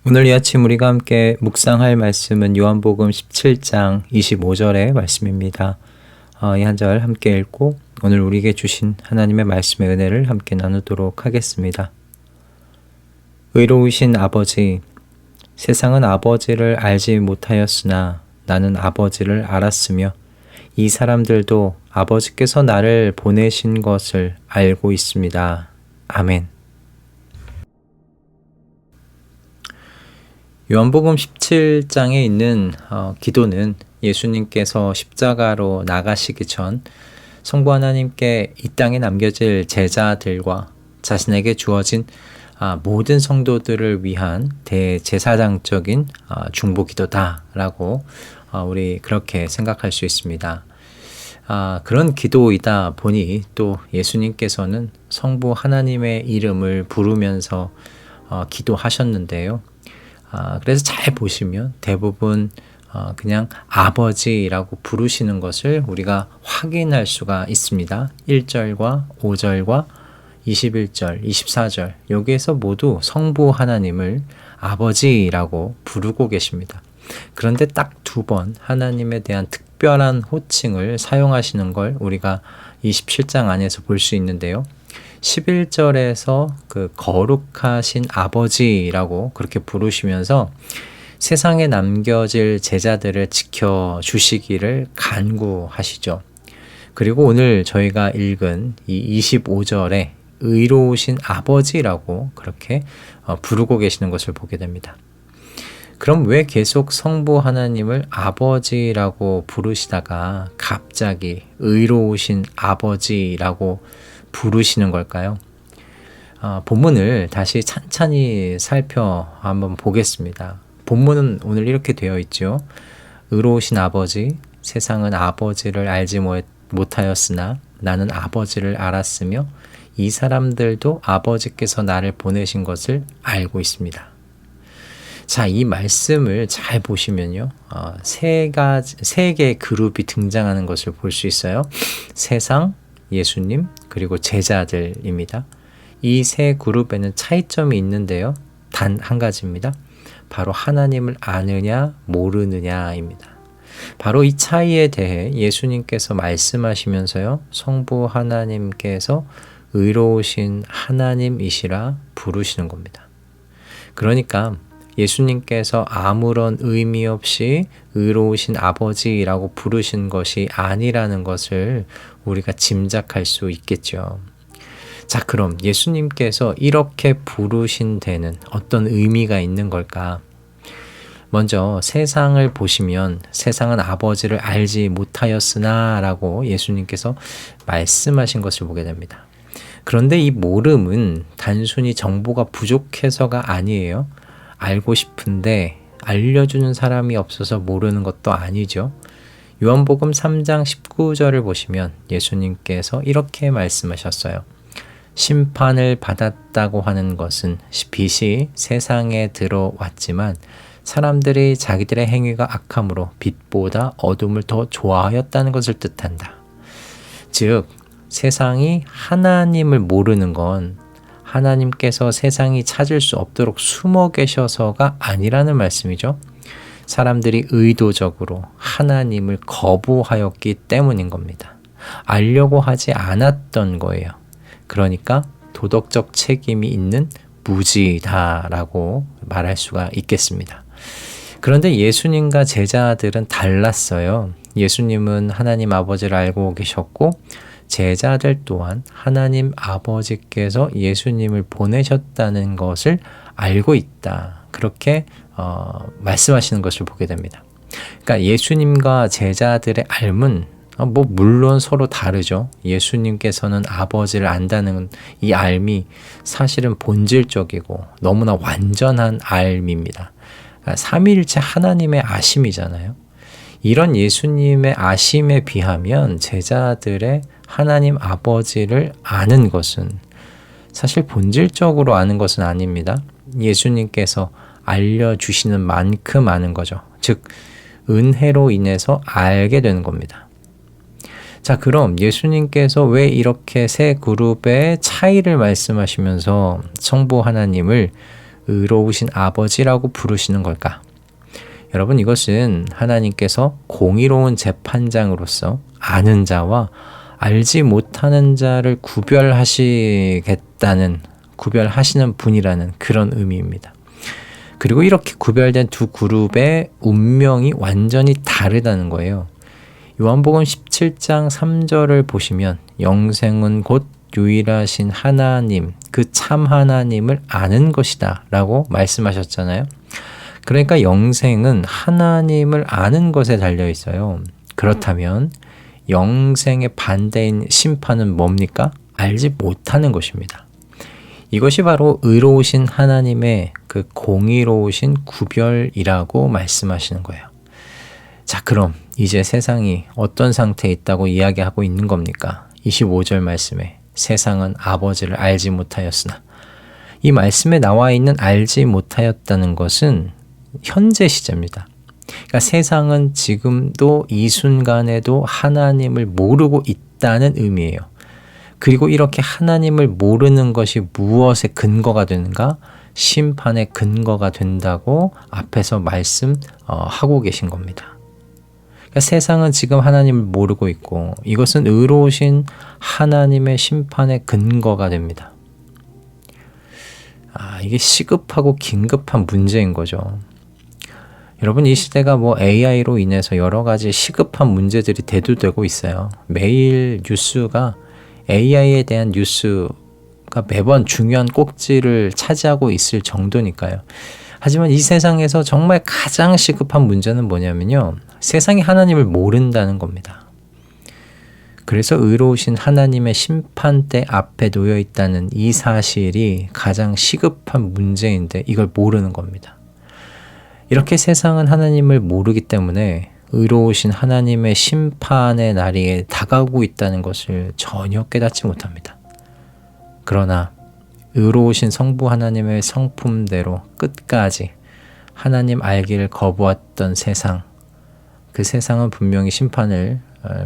오늘 이 아침 우리가 함께 묵상할 말씀은 요한복음 17장 25절의 말씀입니다. 이 한 절 함께 읽고 오늘 우리에게 주신 하나님의 말씀의 은혜를 함께 나누도록 하겠습니다. 의로우신 아버지, 세상은 아버지를 알지 못하였으나 나는 아버지를 알았으며 이 사람들도 아버지께서 나를 보내신 것을 알고 있습니다. 아멘. 요한복음 17장에 있는 기도는 예수님께서 십자가로 나가시기 전 성부 하나님께 이 땅에 남겨질 제자들과 자신에게 주어진 모든 성도들을 위한 대제사장적인 중보기도다라고 우리 그렇게 생각할 수 있습니다. 그런 기도이다 보니 또 예수님께서는 성부 하나님의 이름을 부르면서 기도하셨는데요. 그래서 잘 보시면 대부분 그냥 아버지라고 부르시는 것을 우리가 확인할 수가 있습니다. 1절과 5절과 21절, 24절 여기에서 모두 성부 하나님을 아버지라고 부르고 계십니다. 그런데 딱 두 번 하나님에 대한 특별한 호칭을 사용하시는 걸 우리가 27장 안에서 볼 수 있는데요. 11절에서 그 거룩하신 아버지라고 그렇게 부르시면서 세상에 남겨질 제자들을 지켜주시기를 간구하시죠. 그리고 오늘 저희가 읽은 이 25절에 의로우신 아버지라고 그렇게 부르고 계시는 것을 보게 됩니다. 그럼 왜 계속 성부 하나님을 아버지라고 부르시다가 갑자기 의로우신 아버지라고 부르시는 걸까요? 본문을 다시 찬찬히 살펴 한번 보겠습니다. 본문은 오늘 이렇게 되어 있죠. 의로우신 아버지, 세상은 아버지를 알지 못하였으나 나는 아버지를 알았으며 이 사람들도 아버지께서 나를 보내신 것을 알고 있습니다. 자, 이 말씀을 잘 보시면요. 세 개의 그룹이 등장하는 것을 볼 수 있어요. 세상, 예수님, 그리고 제자들입니다. 이 세 그룹에는 차이점이 있는데요. 단 한 가지입니다. 바로 하나님을 아느냐, 모르느냐입니다. 바로 이 차이에 대해 예수님께서 말씀하시면서요. 성부 하나님께서 의로우신 하나님이시라 부르시는 겁니다. 그러니까 예수님께서 아무런 의미 없이 의로우신 아버지라고 부르신 것이 아니라는 것을 우리가 짐작할 수 있겠죠. 자, 그럼 예수님께서 이렇게 부르신 데는 어떤 의미가 있는 걸까? 먼저 세상을 보시면 세상은 아버지를 알지 못하였으나 라고 예수님께서 말씀하신 것을 보게 됩니다. 그런데 이 모름은 단순히 정보가 부족해서가 아니에요. 알고 싶은데 알려주는 사람이 없어서 모르는 것도 아니죠. 요한복음 3장 19절을 보시면 예수님께서 이렇게 말씀하셨어요. 심판을 받았다고 하는 것은 빛이 세상에 들어왔지만 사람들이 자기들의 행위가 악함으로 빛보다 어둠을 더 좋아하였다는 것을 뜻한다. 즉, 세상이 하나님을 모르는 건 하나님께서 세상이 찾을 수 없도록 숨어 계셔서가 아니라는 말씀이죠. 사람들이 의도적으로 하나님을 거부하였기 때문인 겁니다. 알려고 하지 않았던 거예요. 그러니까 도덕적 책임이 있는 무지다라고 말할 수가 있겠습니다. 그런데 예수님과 제자들은 달랐어요. 예수님은 하나님 아버지를 알고 계셨고 제자들 또한 하나님 아버지께서 예수님을 보내셨다는 것을 알고 있다. 그렇게 말씀하시는 것을 보게 됩니다. 그러니까 예수님과 제자들의 알문, 물론 서로 다르죠. 예수님께서는 아버지를 안다는 이 알미 사실은 본질적이고 너무나 완전한 알미입니다. 그러니까 삼위일체 하나님의 아심이잖아요. 이런 예수님의 아심에 비하면 제자들의 하나님 아버지를 아는 것은 사실 본질적으로 아는 것은 아닙니다. 예수님께서 알려주시는 만큼 아는 거죠. 즉, 은혜로 인해서 알게 되는 겁니다. 자, 그럼 예수님께서 왜 이렇게 세 그룹의 차이를 말씀하시면서 성부 하나님을 의로우신 아버지라고 부르시는 걸까? 여러분, 이것은 하나님께서 공의로운 재판장으로서 아는 자와 알지 못하는 자를 구별하시는 분이라는 그런 의미입니다. 그리고 이렇게 구별된 두 그룹의 운명이 완전히 다르다는 거예요. 요한복음 17장 3절을 보시면 영생은 곧 유일하신 하나님, 그 참 하나님을 아는 것이다 라고 말씀하셨잖아요. 그러니까 영생은 하나님을 아는 것에 달려 있어요. 그렇다면 영생의 반대인 심판은 뭡니까? 알지 못하는 것입니다. 이것이 바로 의로우신 하나님의 그 공의로우신 구별이라고 말씀하시는 거예요. 자, 그럼 이제 세상이 어떤 상태에 있다고 이야기하고 있는 겁니까? 25절 말씀에 세상은 아버지를 알지 못하였으나, 이 말씀에 나와 있는 알지 못하였다는 것은 현재 시제입니다. 그러니까 세상은 지금도 이 순간에도 하나님을 모르고 있다는 의미예요. 그리고 이렇게 하나님을 모르는 것이 무엇의 근거가 되는가? 심판의 근거가 된다고 앞에서 말씀하고 계신 겁니다. 그러니까 세상은 지금 하나님을 모르고 있고 이것은 의로우신 하나님의 심판의 근거가 됩니다. 이게 시급하고 긴급한 문제인 거죠. 여러분, 이 시대가 AI로 인해서 여러 가지 시급한 문제들이 대두되고 있어요. 매일 뉴스가 AI에 대한 뉴스가 매번 중요한 꼭지를 차지하고 있을 정도니까요. 하지만 이 세상에서 정말 가장 시급한 문제는 뭐냐면요. 세상이 하나님을 모른다는 겁니다. 그래서 의로우신 하나님의 심판대 앞에 놓여 있다는 이 사실이 가장 시급한 문제인데 이걸 모르는 겁니다. 이렇게 세상은 하나님을 모르기 때문에 의로우신 하나님의 심판의 날이 다가오고 있다는 것을 전혀 깨닫지 못합니다. 그러나 의로우신 성부 하나님의 성품대로 끝까지 하나님 알기를 거부했던 세상, 그 세상은 분명히 심판을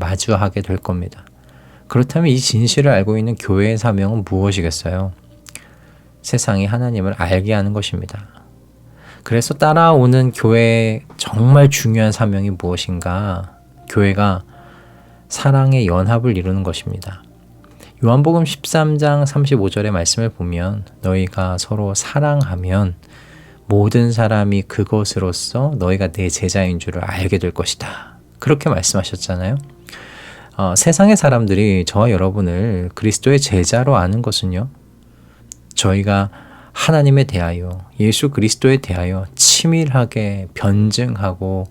마주하게 될 겁니다. 그렇다면 이 진실을 알고 있는 교회의 사명은 무엇이겠어요? 세상이 하나님을 알게 하는 것입니다. 그래서 따라오는 교회의 정말 중요한 사명이 무엇인가? 교회가 사랑의 연합을 이루는 것입니다. 요한복음 13장 35절의 말씀을 보면 너희가 서로 사랑하면 모든 사람이 그것으로써 너희가 내 제자인 줄을 알게 될 것이다. 그렇게 말씀하셨잖아요. 세상의 사람들이 저와 여러분을 그리스도의 제자로 아는 것은요. 저희가 하나님에 대하여, 예수 그리스도에 대하여 치밀하게 변증하고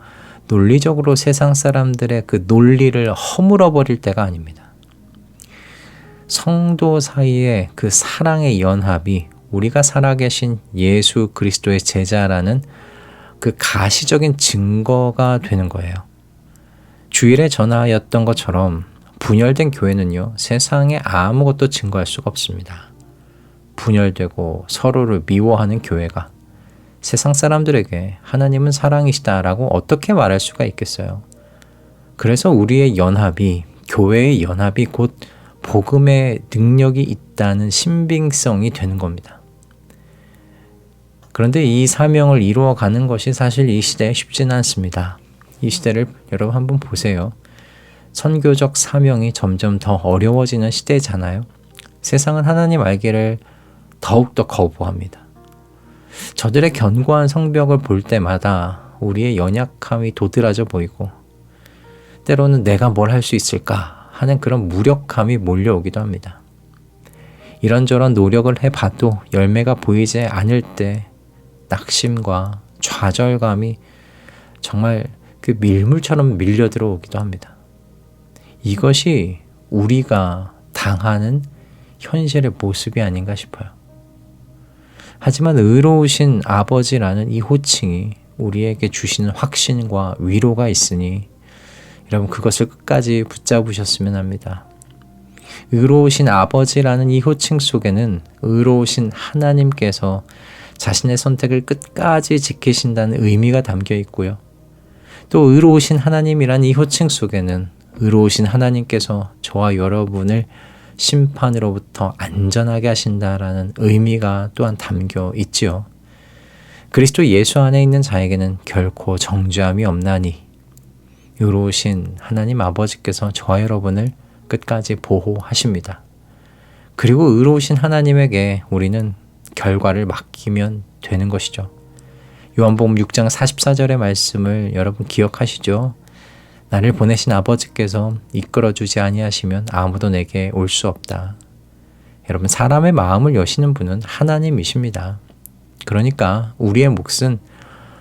논리적으로 세상 사람들의 그 논리를 허물어 버릴 때가 아닙니다. 성도 사이의 그 사랑의 연합이 우리가 살아계신 예수 그리스도의 제자라는 그 가시적인 증거가 되는 거예요. 주일에 전하였던 것처럼 분열된 교회는요, 세상에 아무것도 증거할 수가 없습니다. 분열되고 서로를 미워하는 교회가 세상 사람들에게 하나님은 사랑이시다라고 어떻게 말할 수가 있겠어요? 그래서 우리의 연합이, 교회의 연합이 곧 복음의 능력이 있다는 신빙성이 되는 겁니다. 그런데 이 사명을 이루어가는 것이 사실 이 시대에 쉽지는 않습니다. 이 시대를 여러분 한번 보세요. 선교적 사명이 점점 더 어려워지는 시대잖아요. 세상은 하나님 알기를 더욱더 거부합니다. 저들의 견고한 성벽을 볼 때마다 우리의 연약함이 도드라져 보이고 때로는 내가 뭘 할 수 있을까 하는 그런 무력감이 몰려오기도 합니다. 이런저런 노력을 해봐도 열매가 보이지 않을 때 낙심과 좌절감이 정말 그 밀물처럼 밀려 들어오기도 합니다. 이것이 우리가 당하는 현실의 모습이 아닌가 싶어요. 하지만 의로우신 아버지라는 이 호칭이 우리에게 주시는 확신과 위로가 있으니 여러분 그것을 끝까지 붙잡으셨으면 합니다. 의로우신 아버지라는 이 호칭 속에는 의로우신 하나님께서 자신의 선택을 끝까지 지키신다는 의미가 담겨 있고요. 또 의로우신 하나님이란 이 호칭 속에는 의로우신 하나님께서 저와 여러분을 심판으로부터 안전하게 하신다라는 의미가 또한 담겨 있지요. 그리스도 예수 안에 있는 자에게는 결코 정죄함이 없나니 의로우신 하나님 아버지께서 저와 여러분을 끝까지 보호하십니다. 그리고 의로우신 하나님에게 우리는 결과를 맡기면 되는 것이죠. 요한복음 6장 44절의 말씀을 여러분 기억하시죠? 나를 보내신 아버지께서 이끌어주지 아니하시면 아무도 내게 올 수 없다. 여러분, 사람의 마음을 여시는 분은 하나님이십니다. 그러니까 우리의 몫은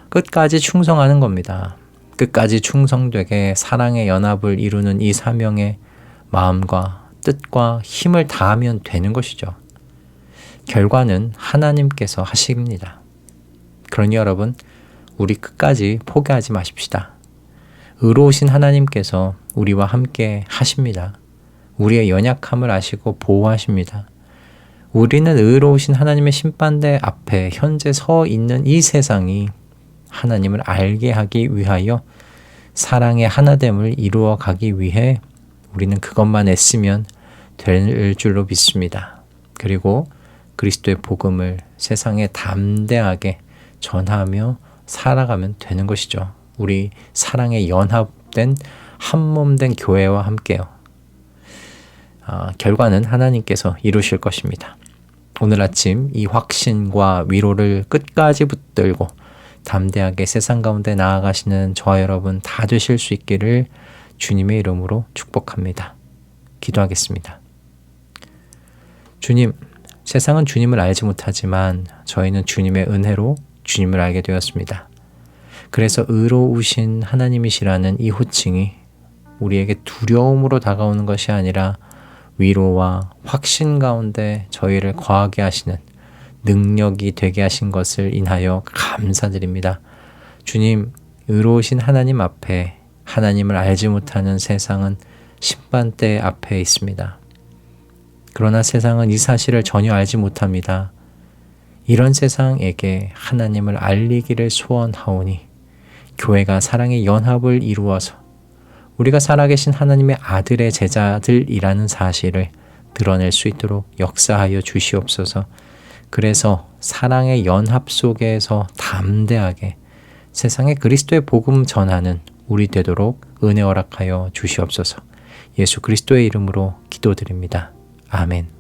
끝까지 충성하는 겁니다. 끝까지 충성되게 사랑의 연합을 이루는 이 사명에 마음과 뜻과 힘을 다하면 되는 것이죠. 결과는 하나님께서 하십니다. 그러니 여러분, 우리 끝까지 포기하지 마십시다. 의로우신 하나님께서 우리와 함께 하십니다. 우리의 연약함을 아시고 보호하십니다. 우리는 의로우신 하나님의 심판대 앞에 현재 서 있는 이 세상이 하나님을 알게 하기 위하여 사랑의 하나됨을 이루어 가기 위해 우리는 그것만 애쓰면 될 줄로 믿습니다. 그리고 그리스도의 복음을 세상에 담대하게 전하며 살아가면 되는 것이죠. 우리 사랑에 연합된 한몸된 교회와 함께요. 결과는 하나님께서 이루실 것입니다. 오늘 아침 이 확신과 위로를 끝까지 붙들고 담대하게 세상 가운데 나아가시는 저와 여러분 다 되실 수 있기를 주님의 이름으로 축복합니다. 기도하겠습니다. 주님, 세상은 주님을 알지 못하지만 저희는 주님의 은혜로 주님을 알게 되었습니다. 그래서 의로우신 하나님이시라는 이 호칭이 우리에게 두려움으로 다가오는 것이 아니라 위로와 확신 가운데 저희를 거하게 하시는 능력이 되게 하신 것을 인하여 감사드립니다. 주님, 의로우신 하나님 앞에 하나님을 알지 못하는 세상은 심판대 앞에 있습니다. 그러나 세상은 이 사실을 전혀 알지 못합니다. 이런 세상에게 하나님을 알리기를 소원하오니 교회가 사랑의 연합을 이루어서 우리가 살아계신 하나님의 아들의 제자들이라는 사실을 드러낼 수 있도록 역사하여 주시옵소서. 그래서 사랑의 연합 속에서 담대하게 세상에 그리스도의 복음 전하는 우리 되도록 은혜 허락하여 주시옵소서. 예수 그리스도의 이름으로 기도드립니다. 아멘.